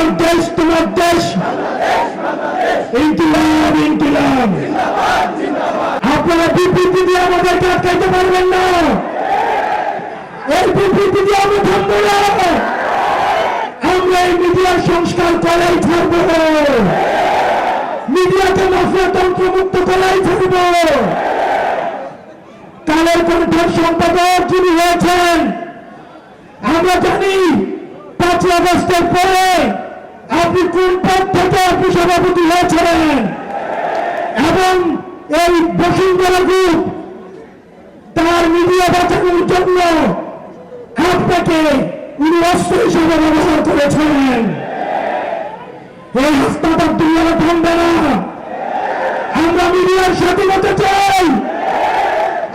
আমার দেশ তোমার দেশ, ইনকিলাব ইনকিলাব। আপনারা বিবৃতি দিয়ে আমাদেরকে আটকাইতে পারবেন না, এই বিবৃতি দিয়ে আমরা থামবো না। আমরা এই মিডিয়ার সংস্কার করেই থাকবো, মিডিয়াকে মাফিয়া তন্ত্রমুক্ত করেই থাকবো। কালের কণ্ঠের সম্পাদক যিনি হয়েছেন, আমরা জানি 5 আগস্টের পরে আপনি কোন পদ থেকে আপনি সভাপতি হয়েছিলেন, এবং এই বসুন্ধরা গ্রুপ তার মিডিয়া বাঁচানোর জন্য আপনাকে উনি অস্ত্র হিসেবে ব্যবহার করেছেন। এই হাসনাত আব্দুল্লাহ থামবে না। আমরা মিডিয়ার স্বাধীনতা চাই,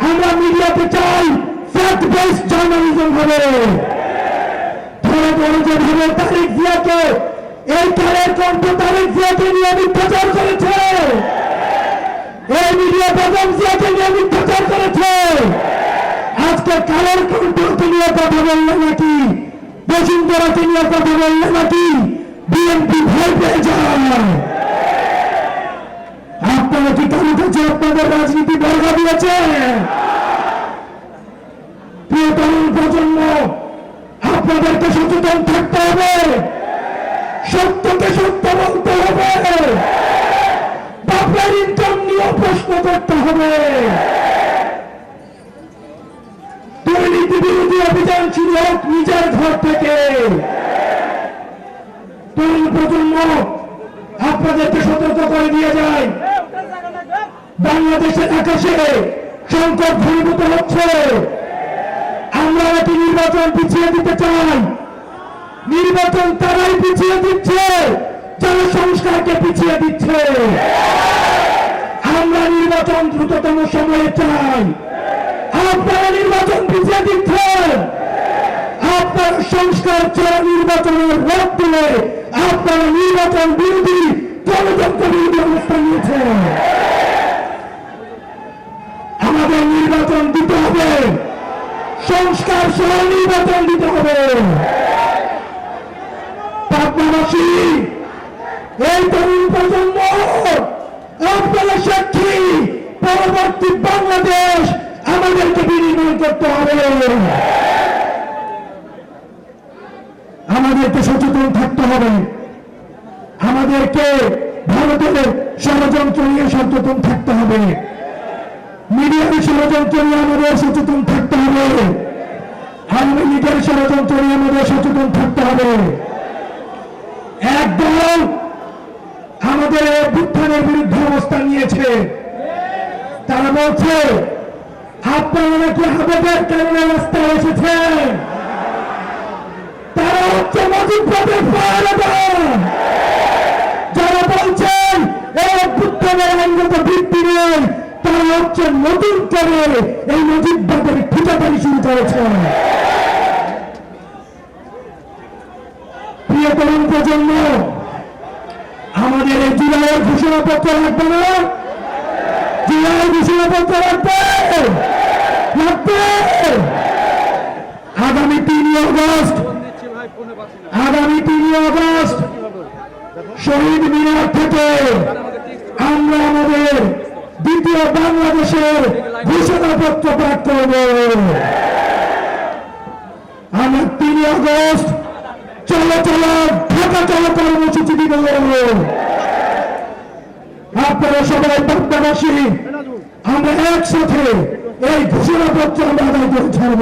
আমরা মিডিয়াতে চাই ফ্যাক্ট বেসড জার্নালিজম হবে। ধরে ধরে যেভাবে তারেক জিয়াকে, এই কালের কণ্ঠ তারেক জিয়াকে নিয়ে মিথ্যাচার করেছে, এই মিডিয়া বেগম জিয়াকে নিয়ে মিথ্যাচার করেছে, আজকে কালের কণ্ঠকে নিয়ে কথা বললে নাকি, বসুন্ধরাকে নিয়ে কথা বললে নাকি বিএনপি ভয় পেয়ে যায়। আপনারা কি কারো কাছে আপনাদের রাজনীতি বর্গা দিয়েছে? প্রিয় তরুণ প্রজন্ম, আপনাদেরকে সচেতন থাকতে হবে, সত্যকে সত্য বলতে হবে, বাপের ইনকাম নিয়ে প্রশ্ন করতে হবে। দুর্নীতি বিরোধী অভিযান শুরু হোক নিজের ঘর থেকে। তরুণ প্রজন্ম, আপনাদেরকে সতর্ক করে দিয়ে যায়, বাংলাদেশের আকাশে সংকট ঘনীভূত হচ্ছে। আমরা একটি নির্বাচন পিছিয়ে দিতে চাই। নির্বাচন তারাই পিছিয়ে দিচ্ছে যারা সংস্কারকে পিছিয়ে দিচ্ছে। আমরা নির্বাচন দ্রুততম সময়ে চাই, আপনারা নির্বাচন পিছিয়ে দিচ্ছেন। আপনার সংস্কার ছাড়া নির্বাচনের রোধ তুলে আপনারা নির্বাচন বিরোধী, গণতন্ত্র বিরোধী অবস্থান নিয়েছেন। আমাদের নির্বাচন দিতে হবে, সংস্কার সহ নির্বাচন দিতে হবে। পাবনাবাসী, এই তরুণ প্রজন্ম, আপনারা সাক্ষী, পরবর্তী বাংলাদেশ আমাদেরকে বিনির্মাণ করতে হবে। আমাদেরকে সচেতন থাকতে হবে, আমাদেরকে ভারতের ষড়যন্ত্র নিয়ে সচেতন থাকতে হবে, মিডিয়ার ষড়যন্ত্র নিয়ে আমাদের সচেতন থাকতে হবে, আওয়ামী লীগের ষড়যন্ত্র নিয়ে আমাদের সচেতন থাকতে হবে। একদল আমাদের অভ্যুত্থানের বিরুদ্ধে অবস্থান নিয়েছে, তারা বলছে আপনারা নাকি আবেগের কারণে রাস্তায় এসেছেন। তারা হচ্ছে মুজিববাদের ফায়দার, যারা বলছেন এই অভ্যুত্থানের আইনগত ভিত্তি নেই, তারা হচ্ছে নতুন করে এই মুজিববাদের ঠিকাদারি শুরু করেছে। প্রিয় তরুণ প্রজন্ম, আমাদের এই জুলাইয়ের ঘোষণাপত্র লাগবে না? জুলাই ঘোষণাপত্র লাগবে লাগবে। আগামী 3 আগস্ট শহীদ মিনার থেকে আমরা আমাদের দ্বিতীয় বাংলাদেশের ঘোষণাপত্র পাঠ করব। আমরা 3 আগস্ট চলো চলো ঢাকা চলো কর্মসূচি দিব। আপনারা সবাই পাবনাবাসী, আমরা একসাথে এই ঘোষণাপত্র আমরা আদায় করে ছাড়ব।